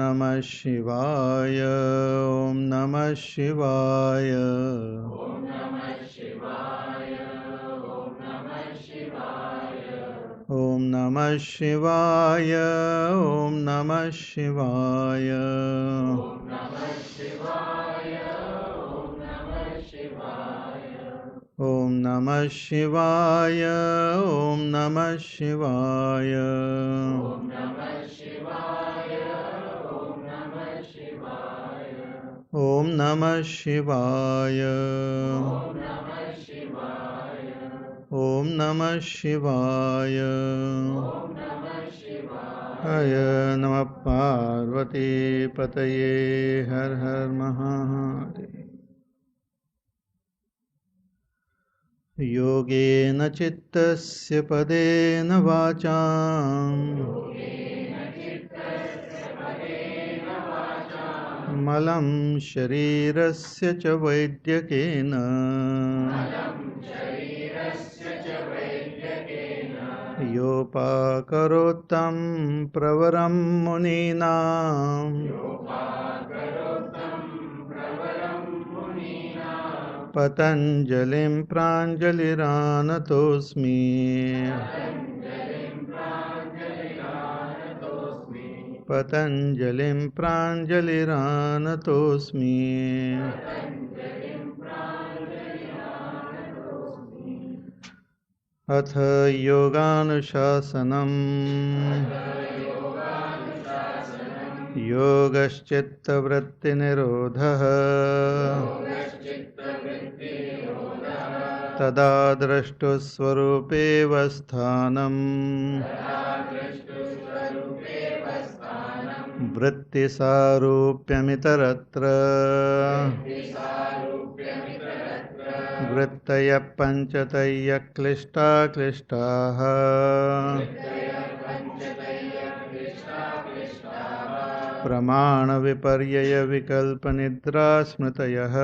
नमः शिवाय ॐ नमः शिवाय ॐ नमः शिवाय ॐ नमः शिवाय ॐ नमः शिवाय ॐ नमः शिवाय ॐ नमः शिवाय ॐ नमः शिवाय हय नमः पार्वती पतये हर हर महादेव। योगेन चित्तस्य पदेन वाचां मलं शरीरस्य च वैद्यकेन योपाकरोत्तं प्रवरं मुनीनां पतञ्जलिं प्राञ्जलिरानतोऽस्मि पतञ्जलिं प्राञ्जलिरानतोऽस्मि अथ योगानुशासनम् योगश्चित्तवृत्तिनिरोधः तदा द्रष्टुस्वरूपेव स्थानम् वृत्तिसारूप्यमितरत्र वृत्तयः पञ्चतयः क्लिष्टाः प्रमाणविपर्ययविकल्पनिद्रास्मृतयः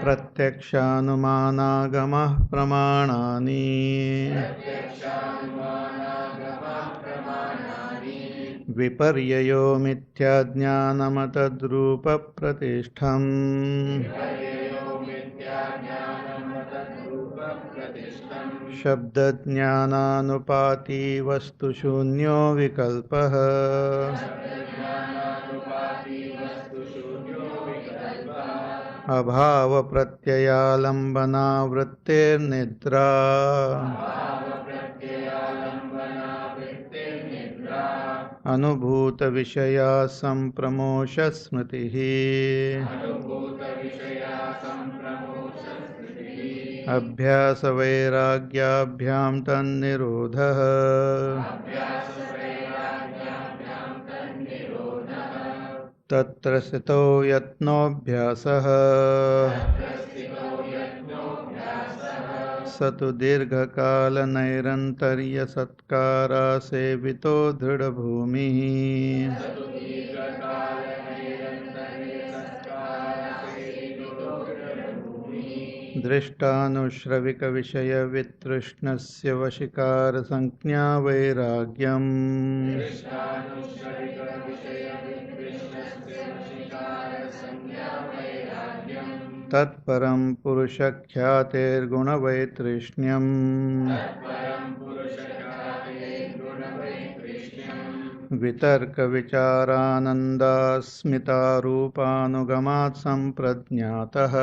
प्रत्यक्षानुमानागमः प्रमाणानि विपर्ययो मिथ्याज्ञानमतद्रूपप्रतिष्ठम् शब्दज्ञानानुपाती वस्तुशून्यो विकल्पः अभावप्रत्ययालम्बनावृत्तिर्निद्रा अनुभूतविषया सम्प्रमोषस्मृतिः अभ्यासवैराग्याभ्यां तन्निरोधः तत्र स्थितो यत्नोऽभ्यासः स तु दीर्घकालनैरन्तर्यसत्कारासेवितो दृढभूमिः दृष्टानुश्रविकविषयवितृष्णस्य वशीकारसंज्ञा वैराग्यम् तत्परं पुरुषख्यातेर्गुणवैतृष्ण्यम् वितर्कविचारानन्दास्मितारूपानुगमात् सम्प्रज्ञातः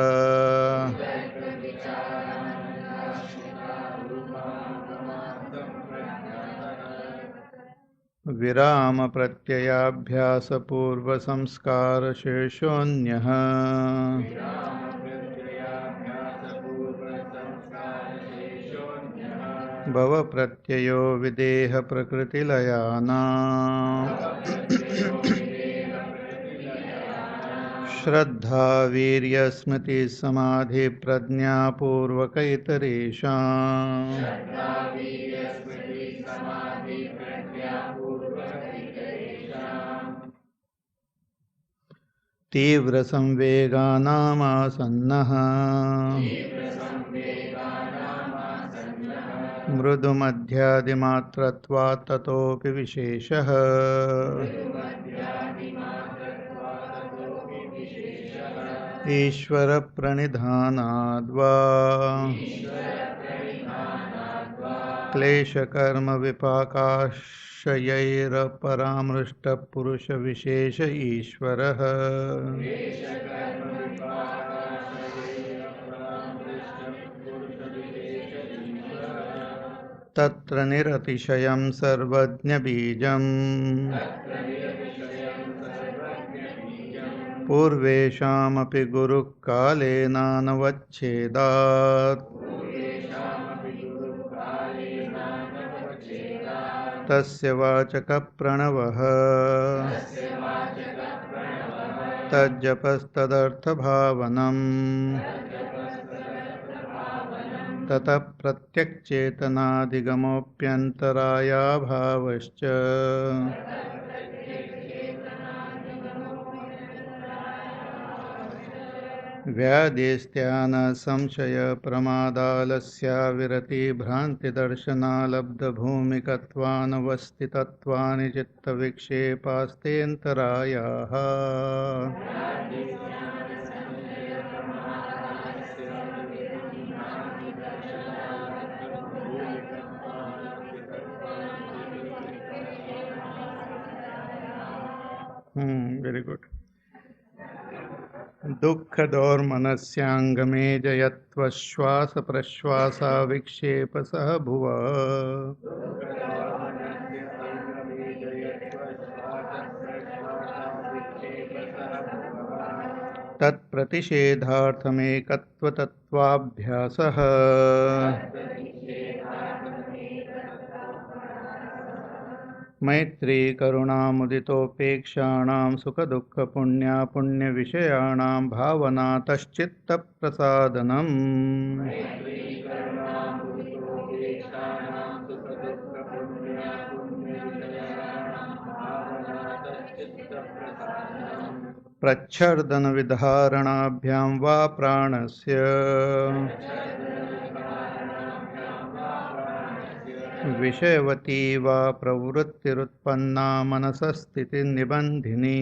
विरामप्रत्ययाभ्यासपूर्वसंस्कारशेषोऽन्यः भवप्रत्ययो विदेहप्रकृतिलयानाम् श्रद्धा वीर्यस्मृतिसमाधिप्रज्ञापूर्वकैतरेषाम् तीव्रसंवेगानामासन्नः मृदुमध्यादिमात्रत्वात् ततोऽपि विशेषः ईश्वरप्रणिधानाद्वा क्लेशकर्मविपाकाशयैरपरामृष्टपुरुषविशेष ईश्वरः तत्र निरतिशयं सर्वज्ञबीजम् पूर्वेषामपि गुरुः कालेनानवच्छेदात् तस्य वाचकप्रणवः तज्जपस्तदर्थभावनम् ततः प्रत्यक्चेतनादिगमोऽप्यन्तरायाभावश्च व्यादेस्त्यानसंशयप्रमादालस्याविरतिभ्रान्तिदर्शनालब्धभूमिकत्वानवस्थितत्वानि चित्तविक्षेपास्तेऽन्तरायाः Very good. दुःखदौर्मनस्याङ्गमे जयत्वश्वासप्रश्वासाविक्षेपसह भुव तत्प्रतिषेधार्थमेकत्वतत्त्वाभ्यासः मैत्री करुणामुदितोपेक्षाणां सुखदुःखपुण्यापुण्यविषयाणां भावनातश्चित्तप्रसादनम् प्रच्छर्दनविधारणाभ्यां वा प्राणस्य विषयवती वा प्रवृत्तिरुत्पन्ना मनसस्थितिनिबन्धिनी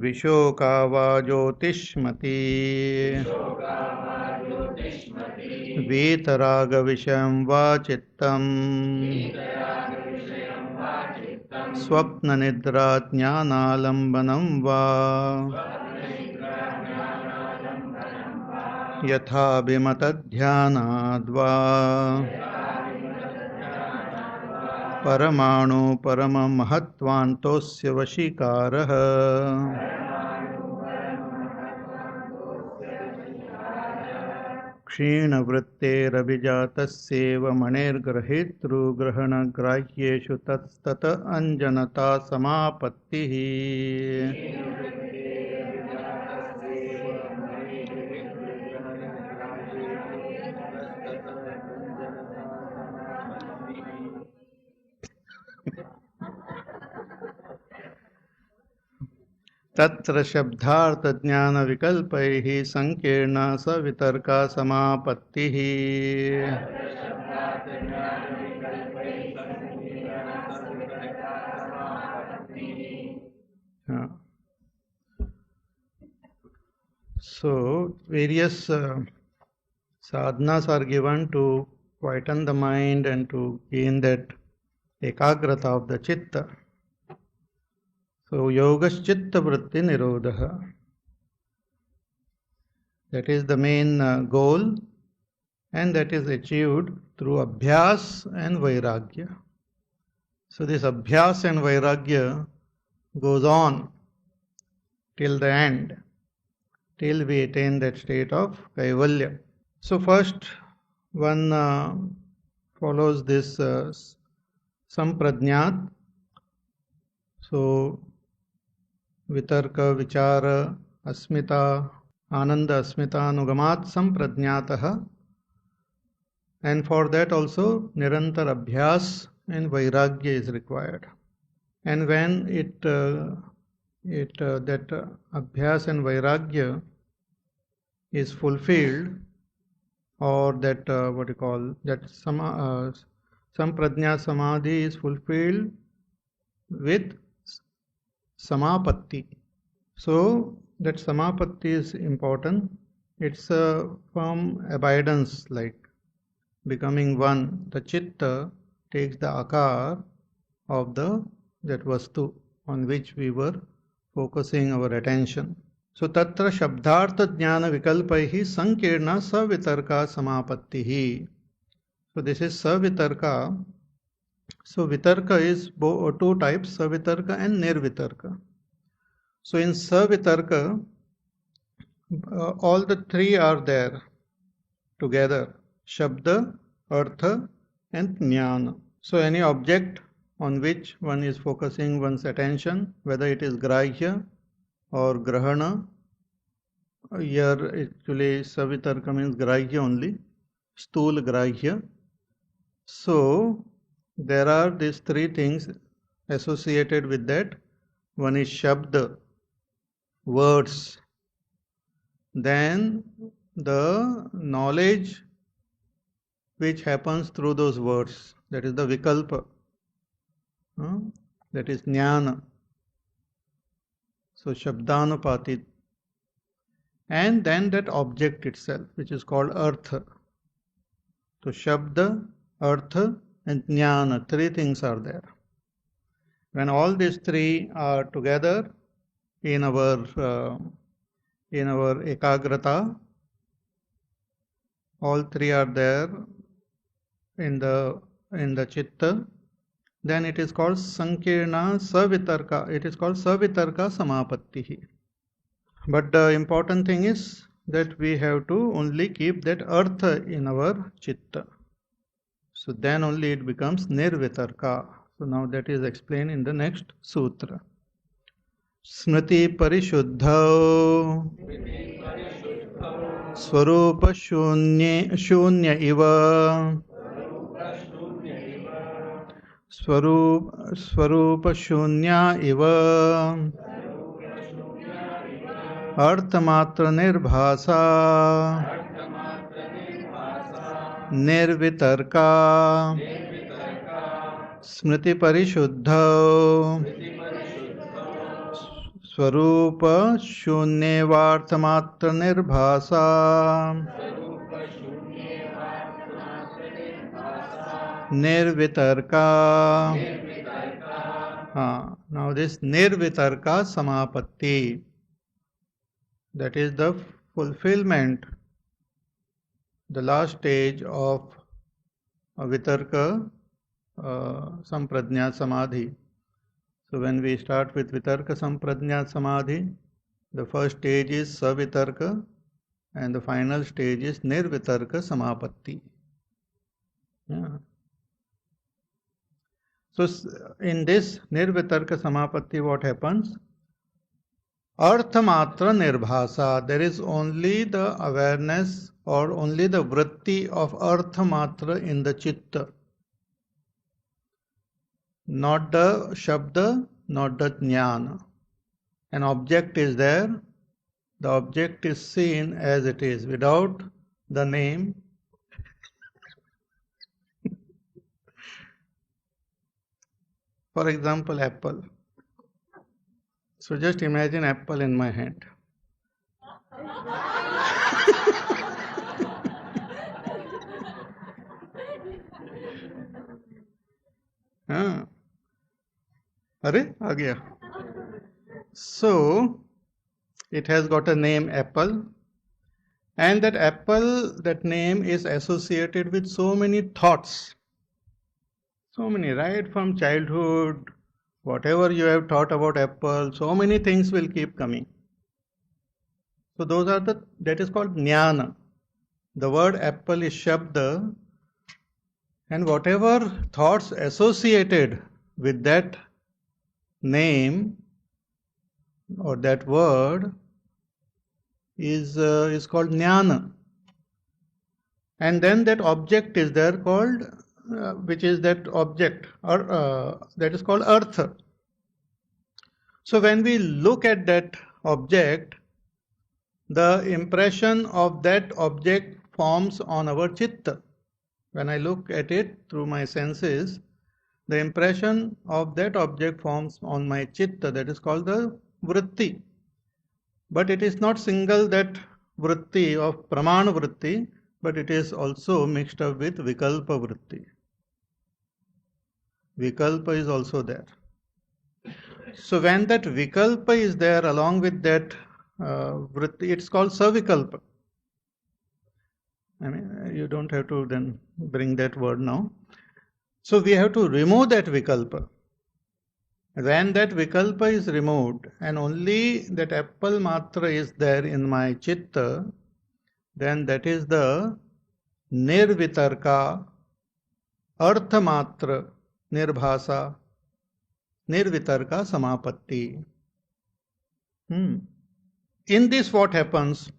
विशोका वा ज्योतिष्मती वीतरागविषयं वा चित्तम् स्वप्ननिद्राज्ञानालम्बनं वा यथाभिमतध्यानाद्वा परमाणु परममहत्त्वान्तोऽस्य वशीकारः क्षीणवृत्तेरभिजातस्येव मणेर्ग्रहीतृग्रहणग्राह्येषु तत्तत अञ्जनता समापत्तिः तत्र शब्दार्थज्ञानविकल्पैः संकीर्णा सवितर्का समापत्तिः So various sadhanas are given to quieten the mind and to gain that ekagrata of the chitta. So yogaschitta vritti nirodha. That is the main goal, and that is achieved through abhyas and vairagya. So this abhyas and vairagya goes on till the end, till we attain that state of kaivalya. So first one follows this samprajnat. So vitarka, vichara, asmita, ananda, asmita, anugamat samprajnatah. And for that also nirantar abhyas and vairagya is required. And when that abhyas and vairagya is fulfilled, or that what you call that Samprajna Samadhi is fulfilled with Samapatti. So that Samapatti is important. It's a firm abidance, like becoming one. The Chitta takes the akar of that vastu on which we were focusing our attention. So tatra shabdartha jnana vikalpaihi sankirna savitarka samapattihi. So this is savitarka. So vitarka is two types, savitarka and nirvitarka. So in savitarka, all the three are there together: shabda, artha and jnana. So any object on which one is focusing one's attention, whether it is grahya or grahana. Here actually savitarka means grahya only, stool grahya. So there are these three things associated with that. One is shabda, words. Then the knowledge which happens through those words, that is the vikalpa, that is jnana. So shabdanupati. And then that object itself, which is called artha. So shabda, artha and jnana, three things are there. When all these three are together in our ekagrata, all three are there in the chitta, then it is called sankirna savitarka. It is called savitarka samapattihi. But the important thing is that we have to only keep that artha in our chitta. So then only it becomes nirvitarka. So now that is explained in the next sutra. Smriti parishuddhau swarupa shunya iva swarupa shunya iva अर्थमात्र निर्भासा निर्वितर्का स्मृति परिशुद्ध स्वरूप शून्यवार्थमात्र निर्भासा निर्वितर्का. Now this nirvitarka samapatti, that is the fulfillment, the last stage of vitarka samprajna samadhi. So when we start with vitarka samprajna samadhi, the first stage is savitarka and the final stage is nirvitarka samapatti. Yeah. So in this nirvitarka samapatti, what happens? Arthamatra nirbhasa, there is only the awareness or only the vritti of arthamatra in the chitta, not the shabda, not the jnana. An object is there, the object is seen as it is without the name. For example, apple. So just imagine apple in my hand. अरे आ गया. So it has got a name apple, and that apple, that name is associated with so many thoughts, so many, right from childhood. Whatever you have thought about apple, so many things will keep coming. So those are that is called jnana. The word apple is shabda, and whatever thoughts associated with that name or that word is called jnana. And then that object is there called which is that object, or that is called artha. So when we look at that object, the impression of that object forms on our chitta. When I look at it through my senses, the impression of that object forms on my chitta, that is called the vritti. But it is not single that vritti of pramana vritti, but it is also mixed up with vikalpa vritti. Vikalpa is also there. So when that vikalpa is there along with that vritti, it's called savikalpa. I mean, you don't have to then bring that word now. So we have to remove that vikalpa. When that vikalpa is removed and only that apple matra is there in my chitta, then that is the nirvitarka, artha matra, nirbhasa, nirvitarka samapatti. In this what happens?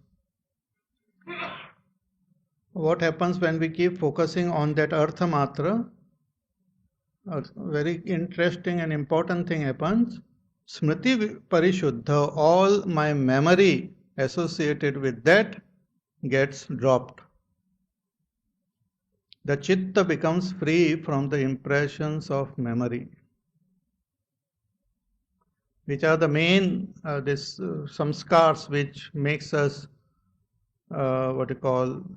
What happens when we keep focusing on that artha matra? A very interesting and important thing happens. Smriti parishuddha, all my memory associated with that gets dropped. The chitta becomes free from the impressions of memory, which are the main samskars which makes us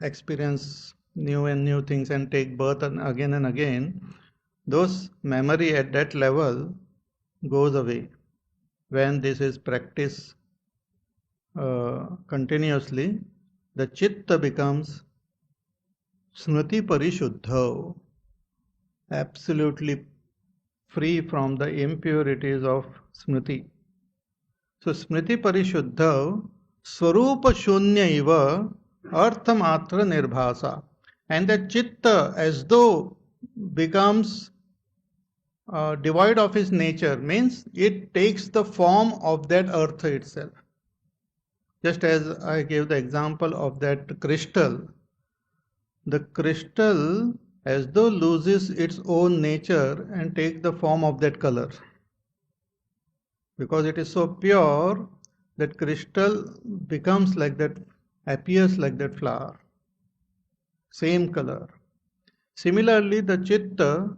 experience new and new things and take birth and again. Those memory at that level goes away when this is practiced continuously. The chitta becomes smriti parishuddha, absolutely free from the impurities of smriti. So smriti parishuddha swarupa shunya iva artha matra nirbhasa, and the chitta as though becomes devoid of its nature, means it takes the form of that artha itself. Just as I gave the example of that crystal, the crystal as though loses its own nature and takes the form of that color. Because it is so pure, that crystal becomes like that, appears like that flower, same color. Similarly, the chitta,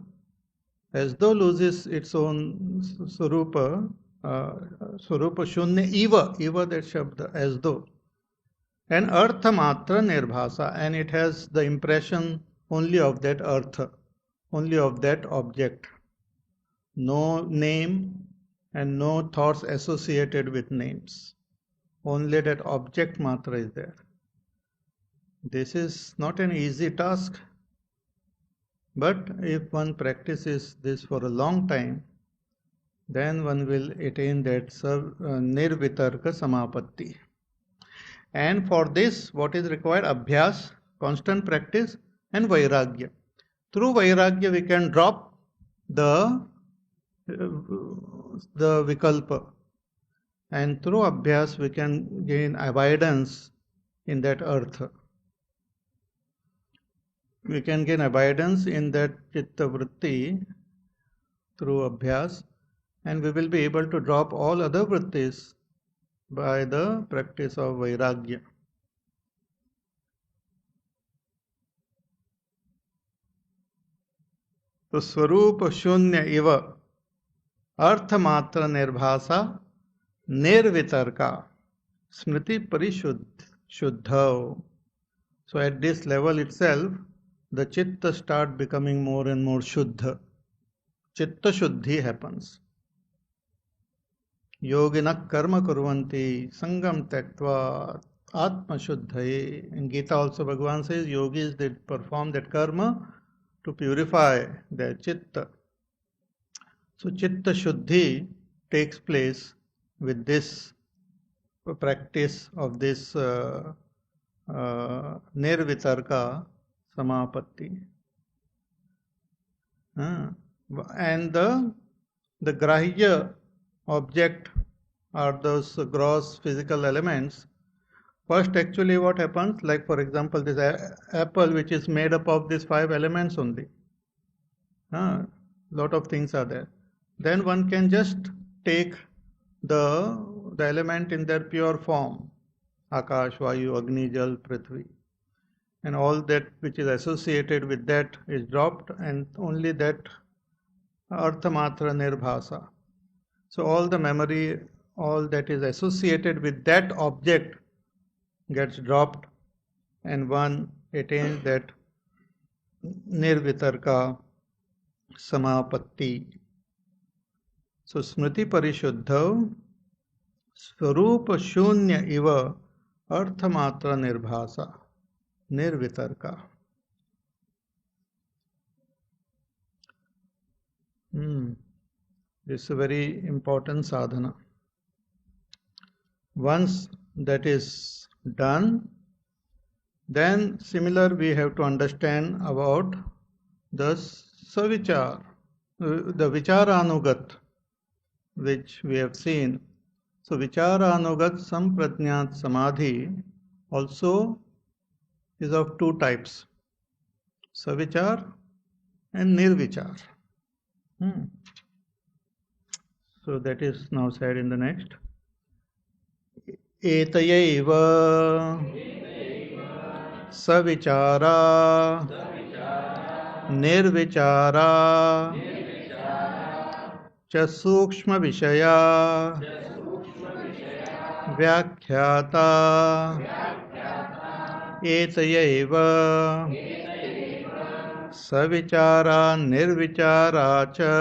as though loses its own swarupa, swarupa shunya eva that shabda, as though, and artha matra nirbhasa, and it has the impression only of that artha, only of that object. No name and no thoughts associated with names. Only that object matra is there. This is not an easy task. But if one practices this for a long time, then one will attain that nirvitarka samapatti. And for this, what is required? Abhyas, constant practice, and vairagya. Through vairagya, we can drop the vikalpa. And through abhyas, we can gain abidance in that artha. We can gain abidance in that chitta vritti through abhyas, and we will be able to drop all other vrittis by the practice of vairagya. So swarupa shunya iva artha matra nirbhasa nirvitarka smriti parishuddha. So at this level itself, the chitta start becoming more and more shuddha. Chitta shuddhi happens. Yogina karma kurvanti sangam tyaktva atma shuddhaye. In Gita also Bhagavan says yogis did perform that karma to purify their chitta. So chitta shuddhi takes place with this practice of this nirvitarka samapatti. And the grahya object are those gross physical elements. First, actually, what happens, like for example, this apple, which is made up of these 5 elements only. Lot of things are there. Then one can just take the element in their pure form, Akash, Vayu, Agni, Jal, Prithvi. And all that which is associated with that is dropped, and only that Arthamatra Nirbhasa. So all the memory, all that is associated with that object gets dropped, and one attains that Nirvitarka Samapatti. So Smriti Parishuddha Swarupa Shunya Iva Arthamatra Nirbhasa Nirvitarka. This is a very important sadhana. Once that is done, then similar we have to understand about the savichar, the vicharanugat, which we have seen. So vicharanugat samprajnat samadhi also is of two types, savichar and nirvichar. So that is now said in the next. Etayaiva savichara nirvichara cha sukshma vishaya vyakhyata etayaiva savichara nirvichara cha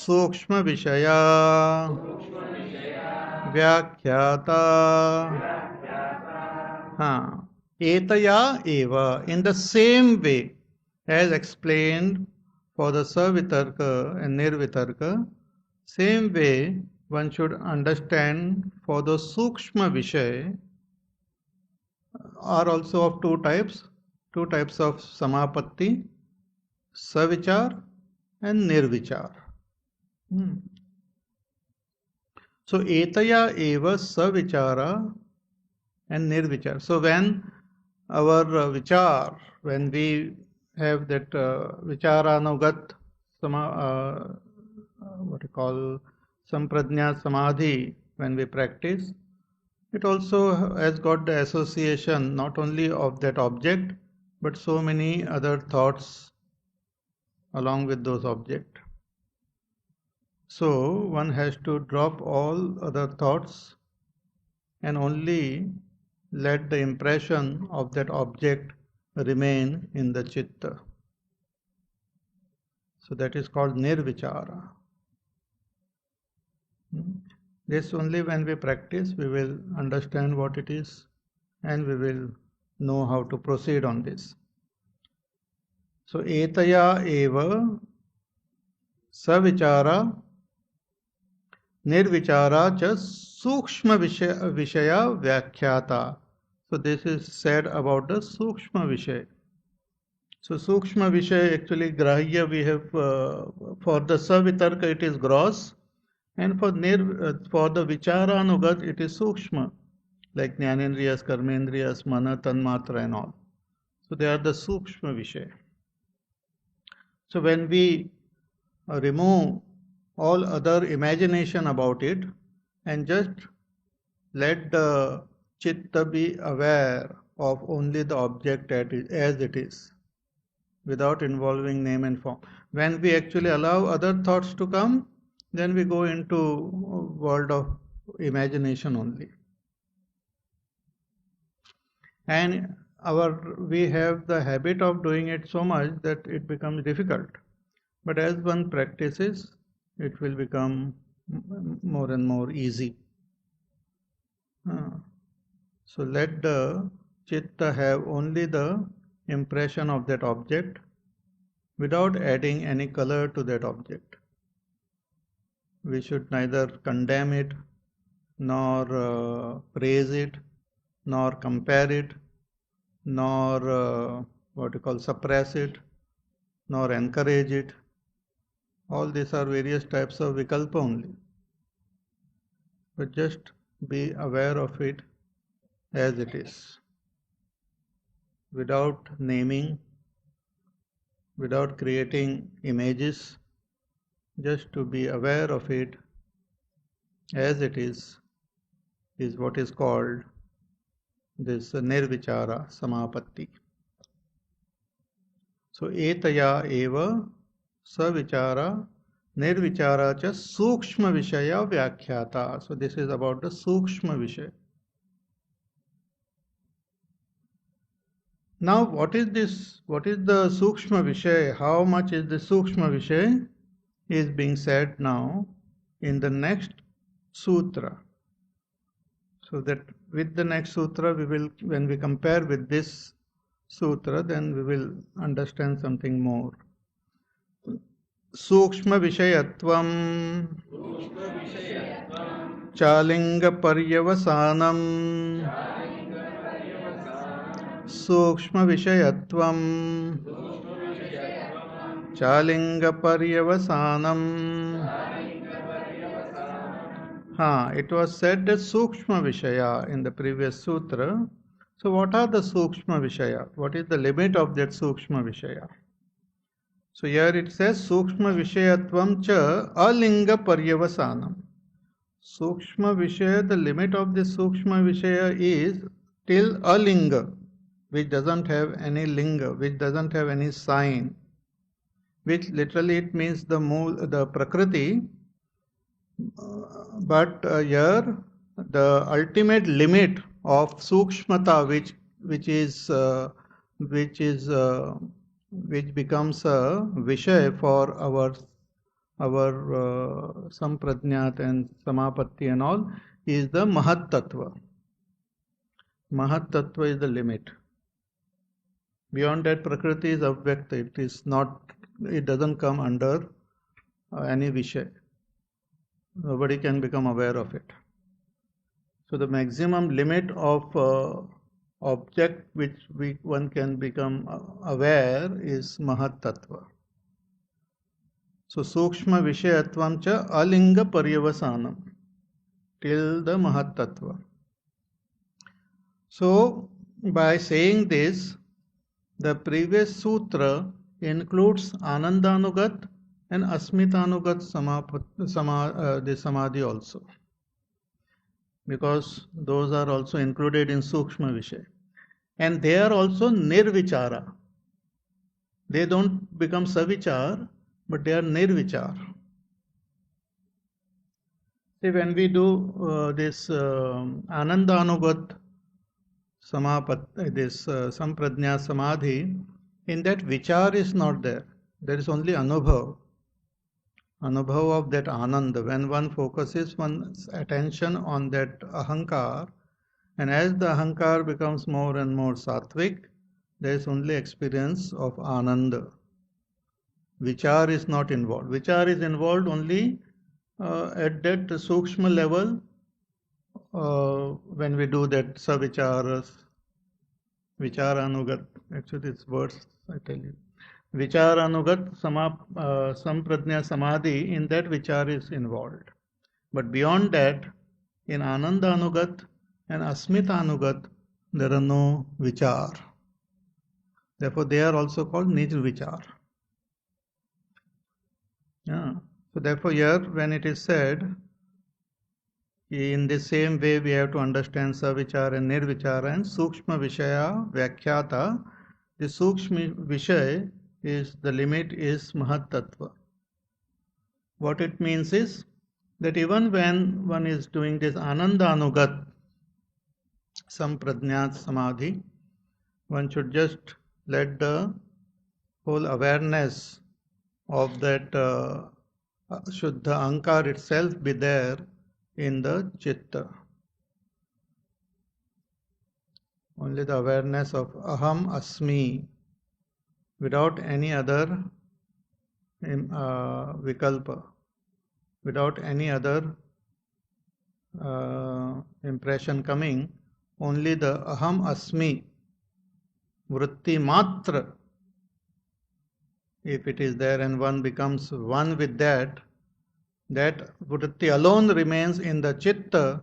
सूक्ष्म विषया व्याख्याता etaya eva, in the same way as explained for the savitarka and nirvitarka, same way one should understand for the sukshma vishay are also of two types of samapatti, savichar and nirvichar. So etaya eva savichara and nirvichar. So when our vichar, when we have that vicharanugat what you call samprajna samadhi, when we practice, it also has got the association not only of that object but so many other thoughts along with those objects. So one has to drop all other thoughts and only let the impression of that object remain in the chitta. So that is called nirvichara. This only when we practice we will understand what it is and we will know how to proceed on this. So etaya eva savichara nirvichara cha sukshma vishaya vyakhyata. So this is said about the sukshma vishay. So sukshma vishay actually grahya we have for the savitarka it is gross, and for the vicharanugat it is sukshma, like jnanendriyas, karmendriyas, mana, tanmatra and all. So they are the sukshma vishay. So when we remove all other imagination about it and just let the chitta be aware of only the object as it is, without involving name and form. When we actually allow other thoughts to come, then we go into world of imagination only. And we have the habit of doing it so much that it becomes difficult. But as one practices, it will become more and more easy. So let the chitta have only the impression of that object without adding any color to that object. We should neither condemn it, nor praise it, nor compare it, nor suppress it, nor encourage it. All these are various types of vikalpa only. But just be aware of it as it is, without naming, without creating images, just to be aware of it as it is what is called this nirvichara samapatti. So etaya eva savichara nirvichara cha sukshma vishaya vyakhyata. So this is about the sukshma vishaya. Now what is this? What is the sukshma vishaya? How much is the sukshma vishaya? Is being said now in the next sutra. So that with the next sutra we will, when we compare with this sutra, then we will understand something more. Sukshma vishayatvam chalinga paryavasanam सूक्ष्म विषयत्वं चालिंग पर्यवसानम. It was said that sukshma vishaya in the previous sutra. So what are the sukshma vishaya? What is the limit of that sukshma vishaya? So here it says sukshma vishayatvam cha alinga paryavasanam. Sukshma vishaya, the limit of this sukshma vishaya is till alinga, which doesn't have any linga, which doesn't have any sign, which literally it means the prakriti, but here the ultimate limit of sukshmata, which becomes a vishay for our samprajnat and samapatti and all, is the mahat tattva. Mahat tattva is the limit. Beyond that, prakriti is avyakta. It doesn't come under any vishay. Nobody can become aware of it. So the maximum limit of object which one can become aware is mahat tattva. So sukshma vishayatvam cha alinga paryavasanam, till the mahat tattva. So by saying this, the previous sutra includes anandanugat and asmitanugat the samadhi also, because those are also included in sukshma vishay, and they are also nirvichara. They don't become savichar, but they are nirvichar. See, when we do this anandanugat this samprajna samadhi, in that vichar is not there. There is only anubhav of that ananda. When one focuses one's attention on that ahankar, and as the ahankar becomes more and more sattvic, there is only experience of ananda. Vichar is not involved. Vichar is involved only at that sukshma level, when we do that savicharas, vicharanugat, actually it's words I tell you, vicharanugat samprajna samadhi, in that vichar is involved. But beyond that, in anandanugat and asmitanugat, there are no vichar. Therefore they are also called nirvichar. So therefore here when it is said, in the same way we have to understand savichara and nirvichara and sukshma vishaya vyakhyata. The sukshma vishay is, the limit is mahat tattva. What it means is that even when one is doing this anandanugat samprajnat samadhi, one should just let the whole awareness of that shuddha ankar itself be there in the chitta. Only the awareness of aham asmi, without any other vikalpa, without any other impression coming, only the aham asmi vritti matra, if it is there and one becomes one with that vritti alone remains in the chitta,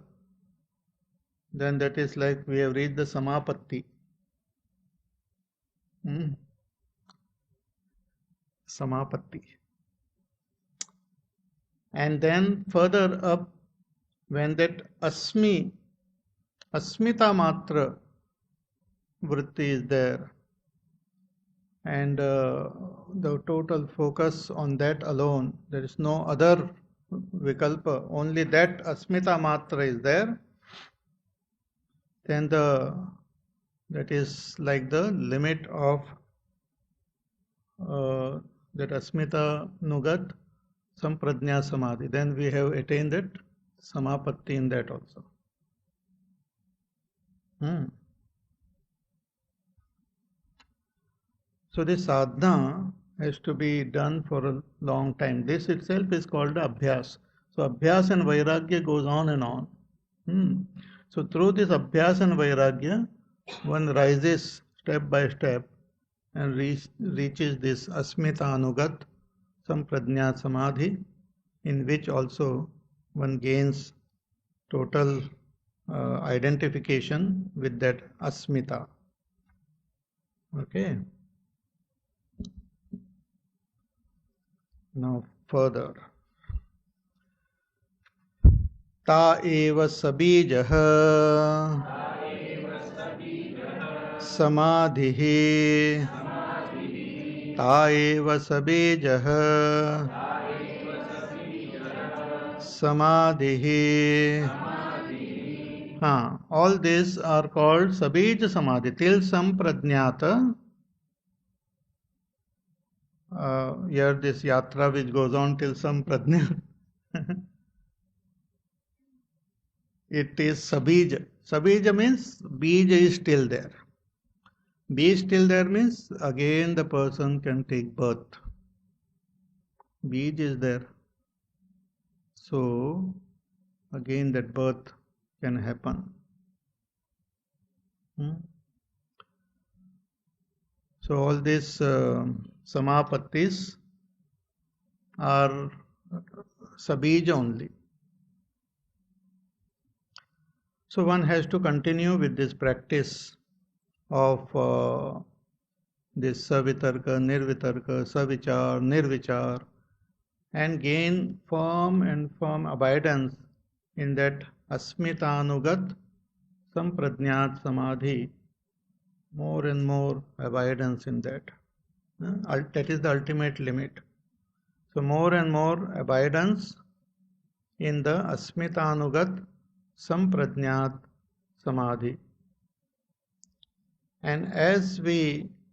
then that is like we have reached the samapatti. Samapatti. And then further up when that asmita matra vritti is there, and the total focus on that alone, there is no other vikalpa, only that asmita matra is there, then that is like the limit of that asmita nugat sampradnya samadhi. Then we have attained that samapatti in that also. So this sadhana has to be done for a long time. This itself is called abhyas. So abhyas and vairagya goes on and on. So through this abhyas and vairagya, one rises step by step and reaches this asmita anugat sampradnya samadhi, in which also one gains total identification with that asmita. Okay. Now further. Ta eva sabijah samadhihi ta eva sabijah samadhihi. All these are called sabij samadhi till sampradnyata. Here this yatra which goes on till sampradnyata. It is sabij. Sabij means bij is still there. Bij still there means again the person can take birth. Bij is there. So again that birth can happen. So all these samapattis are sabij only. So one has to continue with this practice of this savitarka, nirvitarka, savichar, nirvichar, and gain firm abidance in that asmitanugat sampradnyat samadhi, more and more abidance in that. That is the ultimate limit. So more and more abidance in the asmitanugat sampradnyat samadhi. And as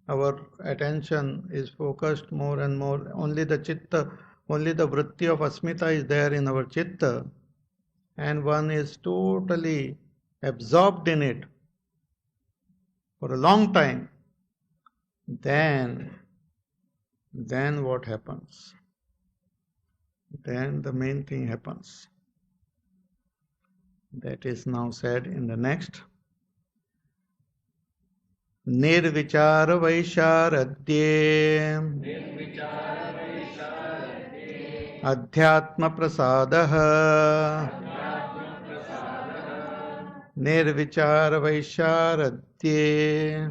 our attention is focused more and more, only the chitta, only the vritti of asmita is there in our chitta, and one is totally absorbed in it for a long time, then what happens? Then the main thing happens. That is now said in the next. Nirvichara vaisharadye adhyatma prasadaha nirvichara vaisharadye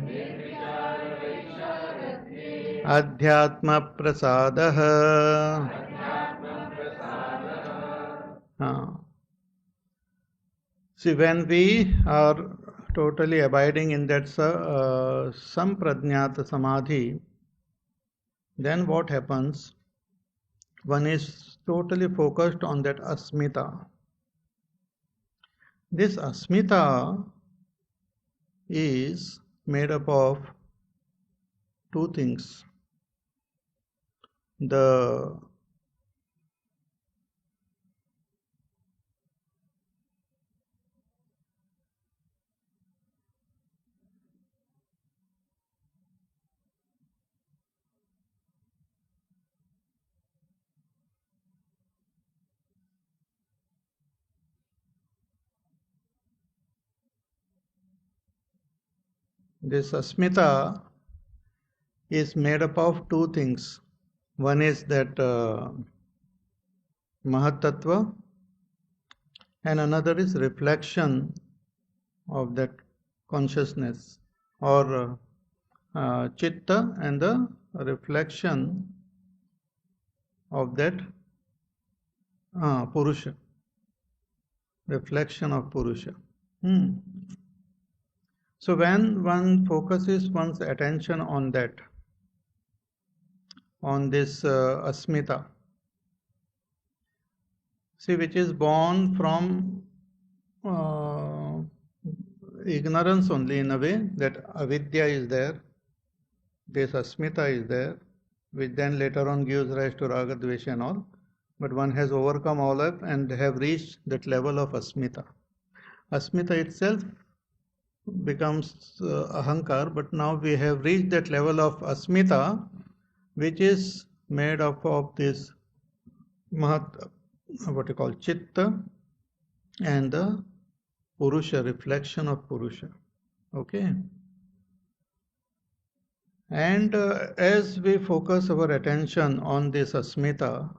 adhyatma prasadaha. See, when we are totally abiding in that sampradnyata samadhi, then what happens? One is totally focused on that asmita. This asmita is made up of two things. This asmita is made up of two things. One is that mahatattva, and another is reflection of that consciousness, or chitta, and the reflection of that purusha. reflection of Purusha. So when one focuses one's attention on that, on this asmita, see, which is born from ignorance only, in a way that avidya is there, this asmita is there, which then later on gives rise to raga, dvesha and all. But one has overcome all that and have reached that level of asmita. Asmita itself becomes ahankar, but now we have reached that level of asmita, which is made up of this mahat, what you call chitta, and the Purusha, reflection of Purusha. Okay. And as we focus our attention on this asmita,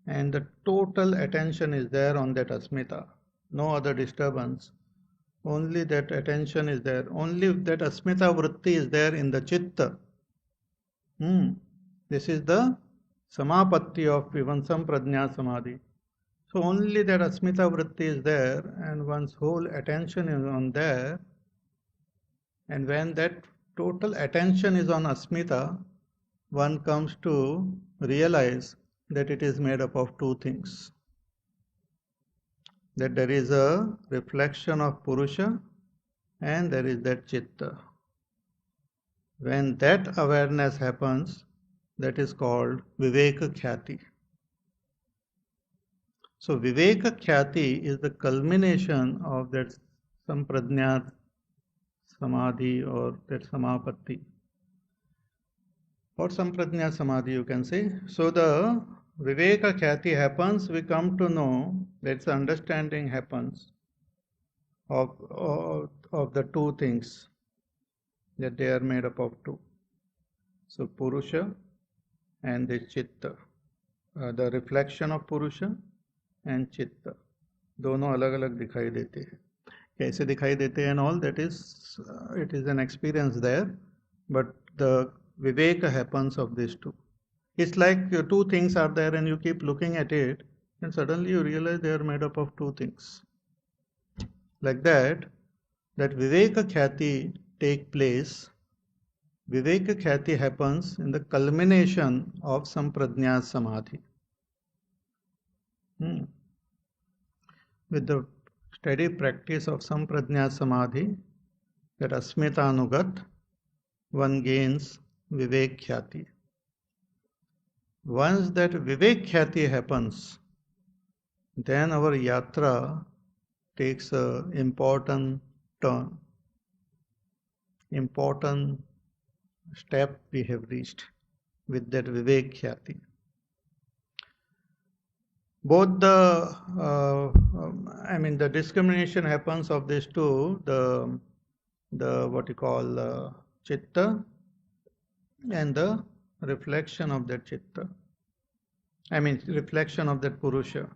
and the total attention is there on that asmita, no other disturbance, only that attention is there, only that asmita vritti is there in the chitta. This is the samapatti of Vivansam Prajna Samadhi. So only that asmita vritti is there and one's whole attention is on there. And when that total attention is on asmita, one comes to realize that it is made up of two things. That there is a reflection of Purusha and there is that chitta. When that awareness happens, that is called Viveka Khyati. So Viveka Khyati is the culmination of that Samprajnat Samadhi or that Samapatti. Or Samprajnat Samadhi you can say. So the Viveka Khyati happens, we come to know that the understanding happens of the two things, that they are made up of two. So Purusha and the Chitta. The reflection of Purusha and Chitta. दोनों अलग अलग दिखाई देते हैं. कैसे दिखाई देते हैं and all, that is, it is an experience there, but the Viveka happens of these two. It's like two things are there and you keep looking at it and suddenly you realize they are made up of two things. Like that Viveka Khyati take place. Viveka Khyati happens in the culmination of Samprajnat Samadhi. With the steady practice of Samprajnat Samadhi, that Asmita Anugat, one gains Vivek Khyati. Once that Vivek Khyati happens, then our yatra takes an important turn. Important step we have reached with that Vivek Khyati. Both the discrimination happens of these two, the what you call chitta and the reflection of that chitta. Reflection of that Purusha.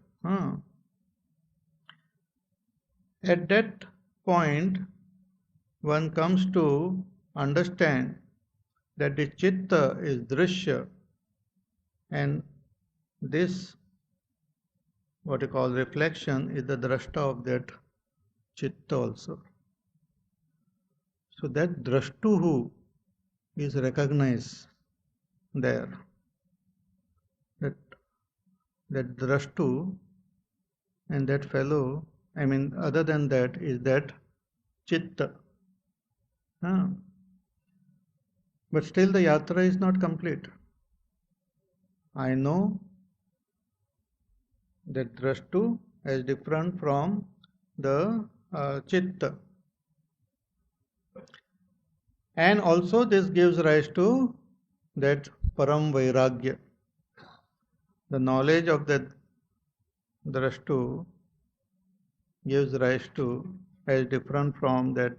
At that point, one comes to understand that the chitta is drishya and this, what you call reflection, is the drashta of that chitta also. So that drashtuhu is recognized there. That drashtu and that fellow, other than that, is that chitta. But still the yatra is not complete. I know that drashtu is different from the chitta. And also this gives rise to that param vairagya. The knowledge of that drashtu gives rise to, as different from that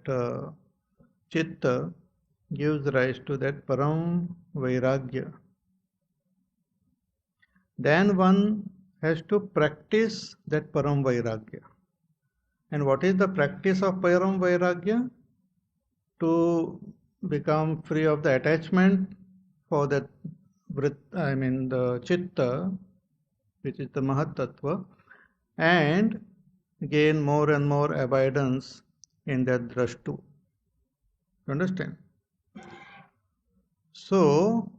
chitta, gives rise to that param vairagya. Then one has to practice that param vairagya. And what is the practice of param vairagya? To become free of the attachment for that the chitta, which is the Mahat Tattva, and gain more and more abidance in that drashtu. Understand? So,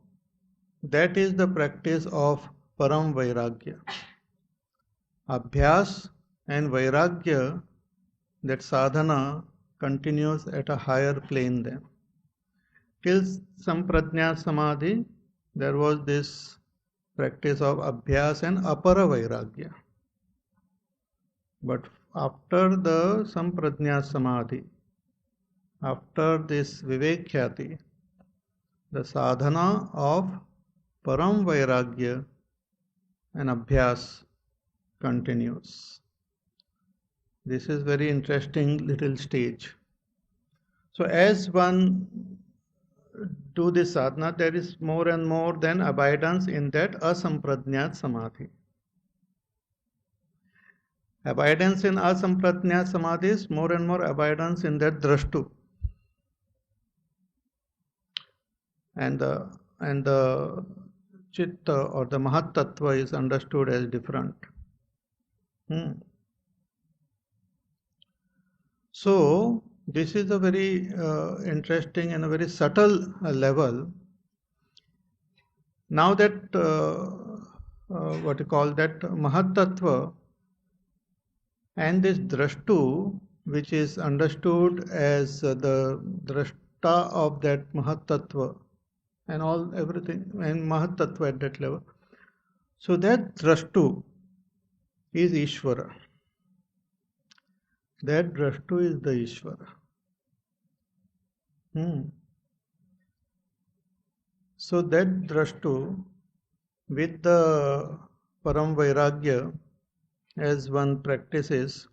that is the practice of Param Vairagya. Abhyas and Vairagya, that sadhana continues at a higher plane then. Till Sampradnya Samadhi, there was this practice of Abhyas and Apara Vairagya. But after the Sampradnya Samadhi, after this Vivekhyati, the sadhana of Param Vairagya and Abhyas continues. This is very interesting little stage. So as one do this sadhana, there is more and more than abidance in that asampradnyat samadhi. Abidance in asampradnyat samadhi is more and more abidance in that drashtu. And the chitta or the mahat tattva is understood as different. So this is a very interesting and a very subtle level. Now that what you call that mahat tattva and this drashtu, which is understood as the drashta of that mahat tattva and all everything and mahat tattva at that level. So that drashtu is Ishvara. That drashtu is the Ishvara. So that drashtu with the Param Vairagya, as one practices,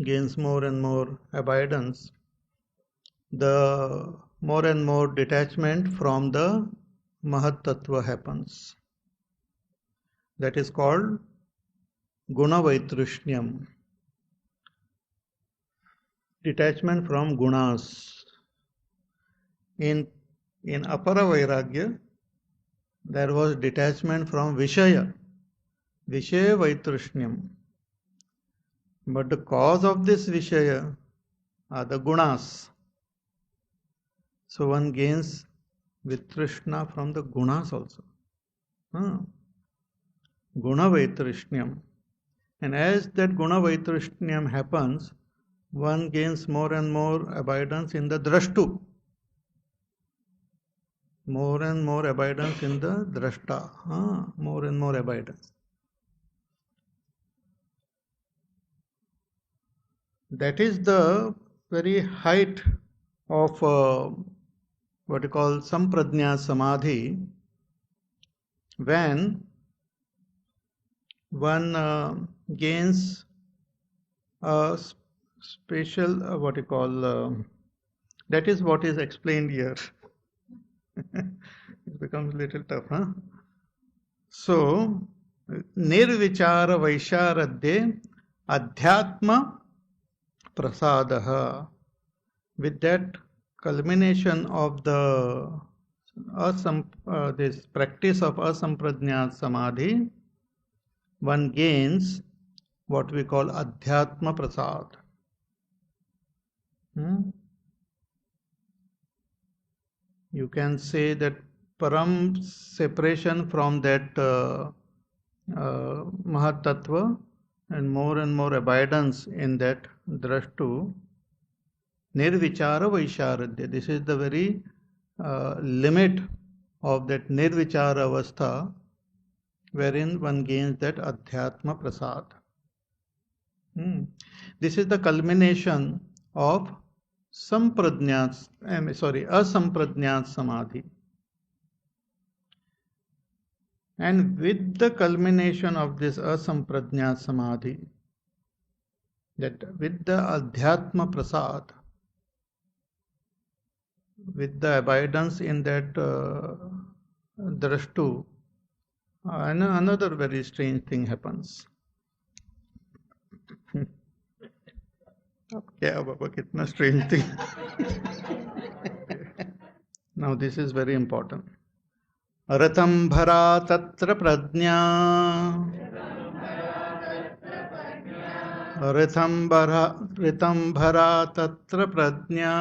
gains more and more abidance, the more and more detachment from the Mahat Tattva happens. That is called Guna Vaitrushnyam. Detachment from gunas. In Apara Vairagya, there was detachment from Vishaya Vaitrushnyam. But the cause of this Vishaya are the gunas. So one gains Vitrishna from the gunas also. Guna Vaitrushnyam. And as that Guna Vaitrushnyam happens, one gains more and more abidance in the drashtu. More and more abidance in the drashta. More and more abidance. That is the very height of what you call Sampradnya Samadhi, when one gains a special what you call that is what is explained here. It becomes a little tough, So nirvichara vaisharadye adhyatma prasadaha. With that culmination of the this practice of asampradnya samadhi, one gains what we call adhyatma prasad. You can say that param separation from that mahat tattva and more abidance in that drashtu, nirvichara vaisharadya. This is the very limit of that nirvichara avastha, wherein one gains that adhyatma prasad. This is the culmination of asampradnyat samadhi. And with the culmination of this asampradnyat samadhi, that with the adhyatma prasad, with the abidance in that drashtu, and another very strange thing happens. क्या बाबा कितना strange thing. Now this is very important. Aratam bhara tatra prajna Ritambhara तत्र प्रज्ञा.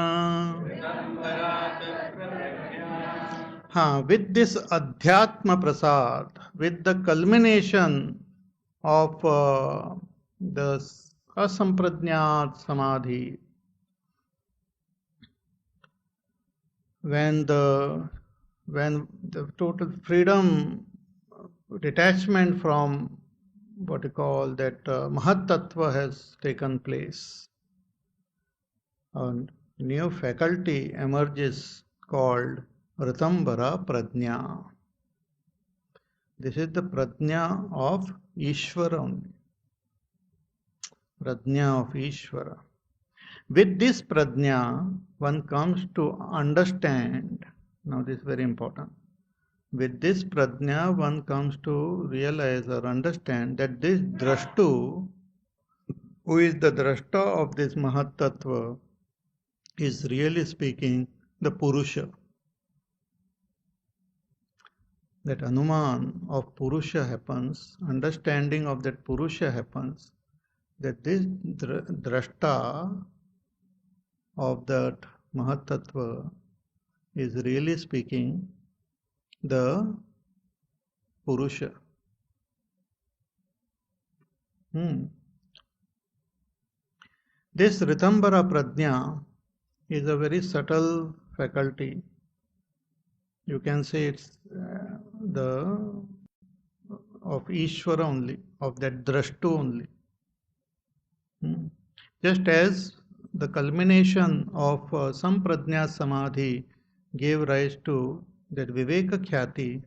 With this Adhyatma Prasad, with the culmination of the Asamprajñat Samadhi, when the total freedom, detachment from what you call that Mahat Tattva has taken place, a new faculty emerges called Ritambara Prajna. This is the Prajna of Ishvara only. Prajna of Ishvara. With this Prajna, one comes to understand. Now, this is very important. With this Prajna, one comes to realize or understand that this Drashtu, who is the Drashta of this Mahat Tattva, is really speaking the Purusha. That Anuman of Purusha happens, understanding of that Purusha happens, that this Drashta of that Mahat Tattva is really speaking the Purusha. This Ritambara Prajna is a very subtle faculty. You can say it's of Ishvara only, of that Drashtu only. Just as the culmination of Samprajña Samadhi gave rise to that Viveka Khyati,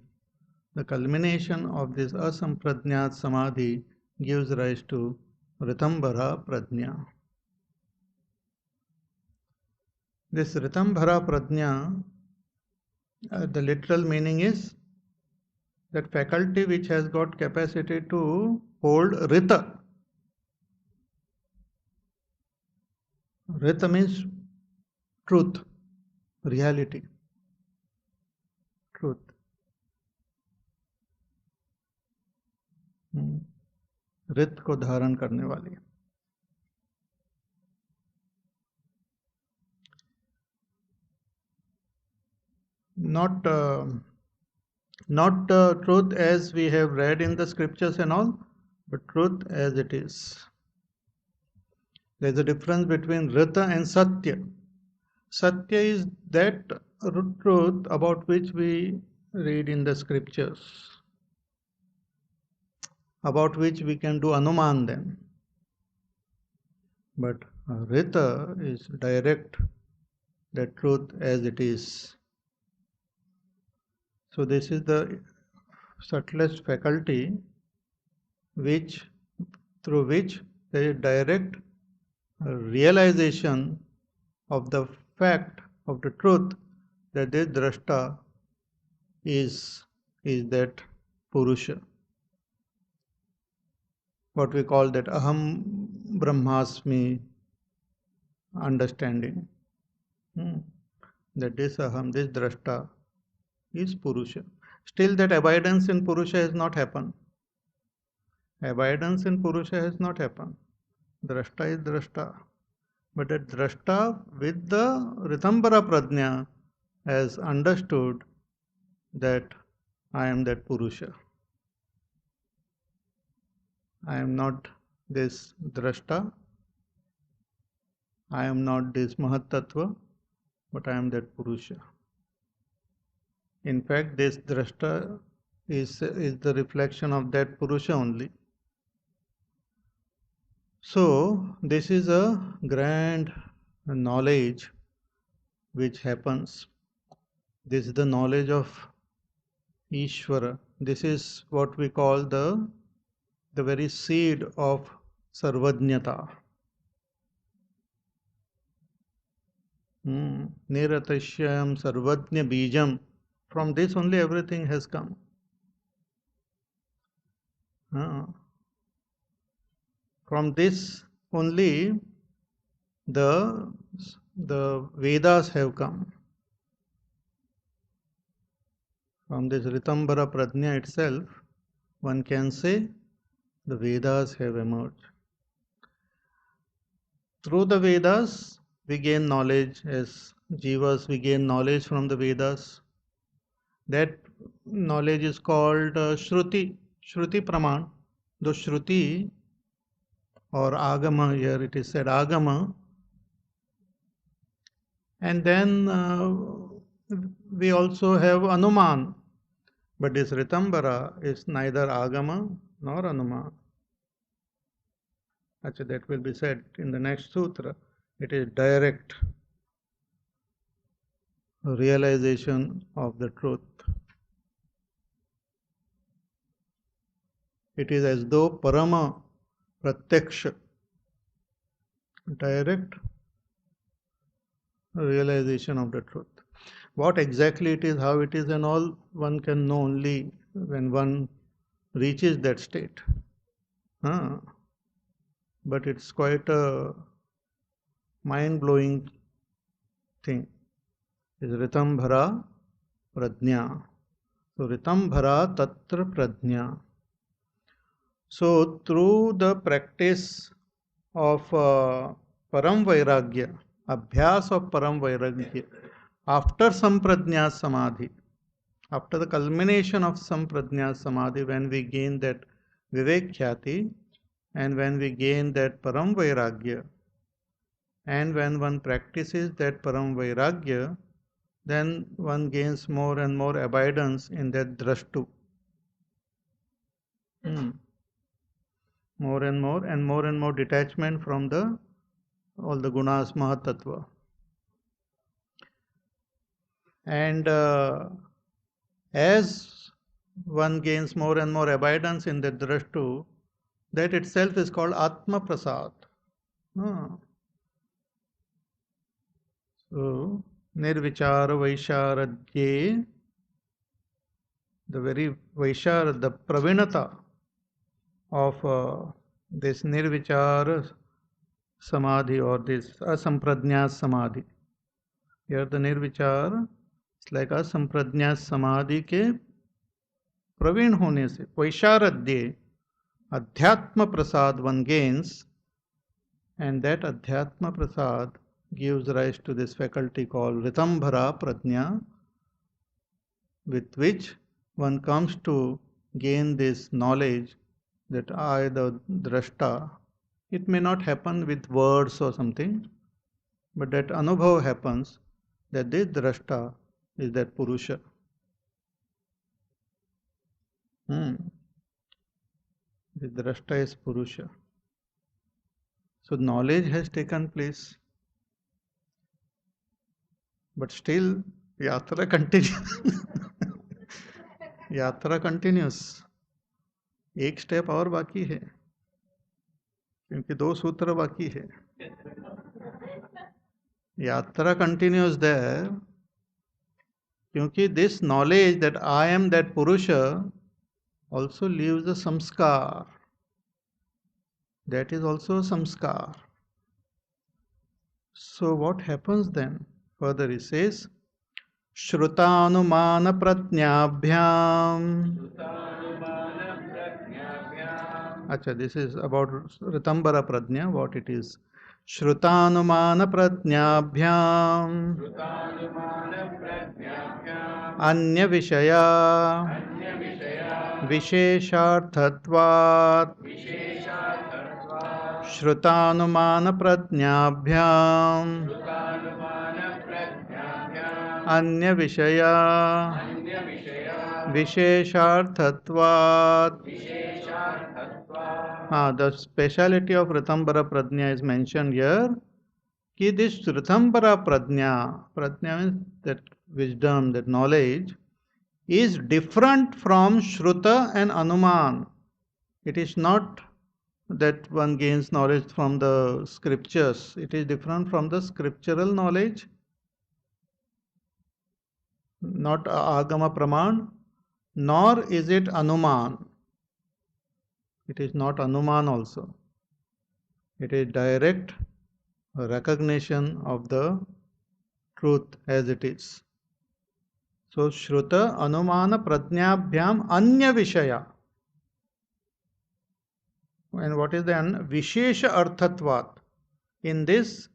the culmination of this Asamprajñat Samadhi gives rise to Ritambara Prajna. This Ritambara Prajna, the literal meaning is that faculty which has got capacity to hold Rita. Rita means truth, reality, truth. रित को धारण करने वाली. Not truth as we have read in the scriptures and all, but truth as it is. There is a difference between Rita and Satya. Satya is that truth about which we read in the scriptures, about which we can do Anuman then. But Rita is direct, that truth as it is. So this is the subtlest faculty through which there is direct realization of the fact of the truth that this Drashta is that Purusha. What we call that Aham Brahmasmi understanding. That this Aham, this Drashta is Purusha. Still that abidance in Purusha has not happened. Abidance in Purusha has not happened. Drashta is Drashta. But that Drashta with the Ritambara Prajna has understood that I am that Purusha. I am not this Drashta. I am not this Mahat Tattva, but I am that Purusha. In fact, this Drashta is the reflection of that Purusha only. So, this is a grand knowledge which happens. This is the knowledge of Ishvara. This is what we call the very seed of Sarvajñata. Niratashyam Sarvajña Bijam. From this only everything has come. From this only the Vedas have come. From this Ritambara Prajna itself, one can say the Vedas have emerged. through the Vedas, we gain knowledge. As Jivas, we gain knowledge from the Vedas. That knowledge is called Shruti, Shruti Praman. The Shruti or Agama, here it is said Agama. And then we also have Anuman. But this Ritambara is neither Agama nor Anuman. Actually, that will be said in the next sutra. It is direct realization of the truth. It is as though Parama Pratyaksha, direct realization of the truth. What exactly it is, how it is, and all one can know only when one reaches that state. But it's quite a mind-blowing thing. Is Ritambhara Prajna. So Ritambhara Tatra Prajna. So through the practice of Param Vairagya, Abhyas of Param Vairagya, after Samprajna Samadhi, after the culmination of Samprajna Samadhi, when we gain that Vivek Khyati, and when we gain that Param Vairagya, and when one practices that Param Vairagya, then one gains more and more abidance in that Drashtu. More and more detachment from all the gunas, Mahatattva. And as one gains more and more abidance in that Drashtu, that itself is called Atma Prasad. So, Nirvichara Vaisharadye, the very Vaishara, the Pravinata of this Nirvichara Samadhi or this Asamprajna Samadhi. Here the Nirvichara, it's like Asamprajna Samadhi के प्रवीण होने से वैशारद्य Adhyatma Prasad one gains, and that Adhyatma Prasad gives rise to this faculty called Ritambhara Prajna, with which one comes to gain this knowledge that I, the Drashta, it may not happen with words or something, but that Anubhav happens that this Drashta is that Purusha. The Drashta is Purusha. So knowledge has taken place. But still, Yatra continues. Yatra continues. एक step और बाकी है, क्योंकि 2 सूत्र बाकी है. Yatra continues there, क्योंकि this knowledge that I am that Purusha also leaves a samskar. That is also a samskar. So what happens then? Further he says, Shrutanumana Pratnyabhyam. Acha, this is about Ritambara Prajna, what it is. Shrutanumana Pratnyabhyam. Anya Vishaya. Vishesharthatvat. Shrutanumana Pratnyabhyam. Anya Vishaya. Vishesharthatvat. The speciality of Ritambara Prajna is mentioned here. Ki this Ritambara Prajna means that wisdom, that knowledge, is different from Shruta and Anuman. It is not that one gains knowledge from the scriptures. It is different from the scriptural knowledge, not Agama Praman, nor is it Anuman. It is not Anuman also. It is direct recognition of the truth as it is. So, Shruta Anumana Prajnabhyam Anya Vishaya. And what is the Vishesha Arthatvat? In this,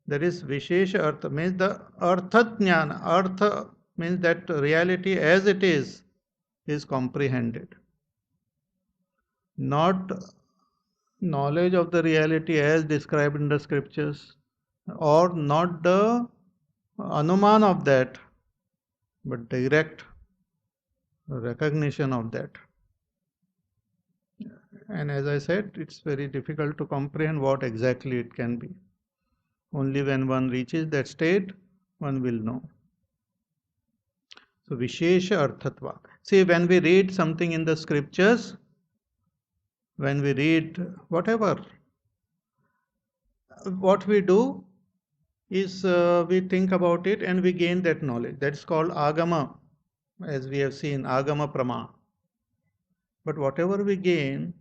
there is Vishesha Artha, means the Artha Jnana. Artha means that reality as it is comprehended. Not knowledge of the reality as described in the scriptures, or not the anuman of that, but direct recognition of that. And as I said, it's very difficult to comprehend what exactly it can be. Only when one reaches that state, one will know. So, Vishesha Arthatva. See, when we read something in the scriptures, when we read whatever, what we do is we think about it and we gain that knowledge. That's called Agama, as we have seen, Agama Prama. But whatever we gain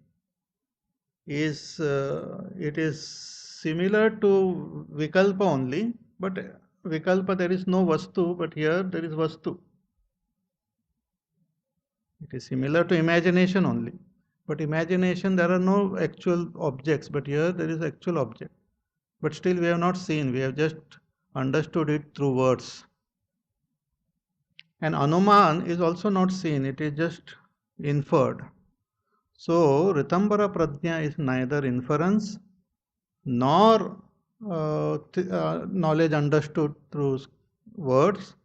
is, it is similar to Vikalpa only, but Vikalpa there is no Vastu, but here there is Vastu. It is similar to imagination only. But imagination, there are no actual objects, but here there is actual object. But still we have not seen, we have just understood it through words. And Anuman is also not seen, it is just inferred. So, Ritambara Prajna is neither inference nor knowledge understood through words,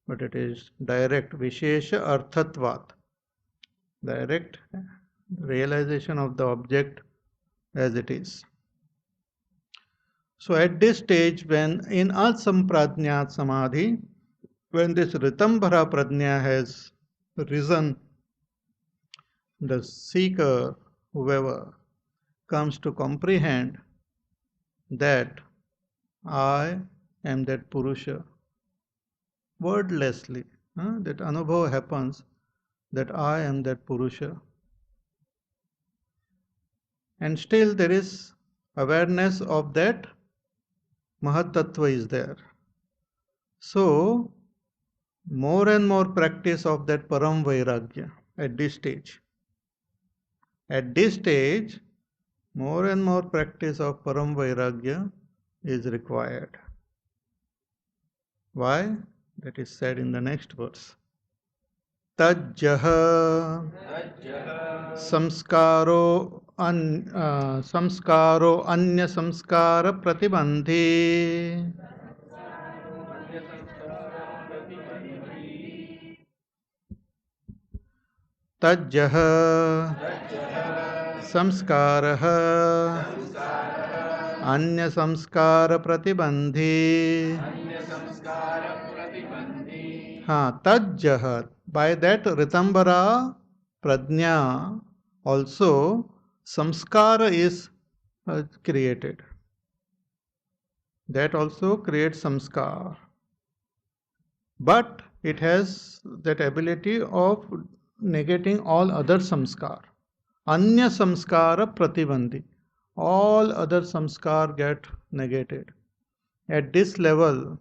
but it is direct Vishesha Arthatvat, direct realization of the object as it is. So at this stage, when in Asamprajnat Samadhi, when this Ritambara Prajna has risen, the seeker, whoever, comes to comprehend that I am that Purusha, wordlessly, that Anubhava happens, that I am that Purusha. And still there is awareness of that Mahatattva is there. So, more and more practice of that Param Vairagya at this stage. At this stage, more and more practice of Param Vairagya is required. Why? That is said in the next verse. Tajjaha samskaro anya samskara pratibandhi tajjaha samskara anya samskara pratibandhi tajjaha. By that Ritambara Prajna also samskara is created. That also creates samskar. But it has that ability of negating all other samskar. Anya samskara pratibandhi. All other samskar get negated. At this level,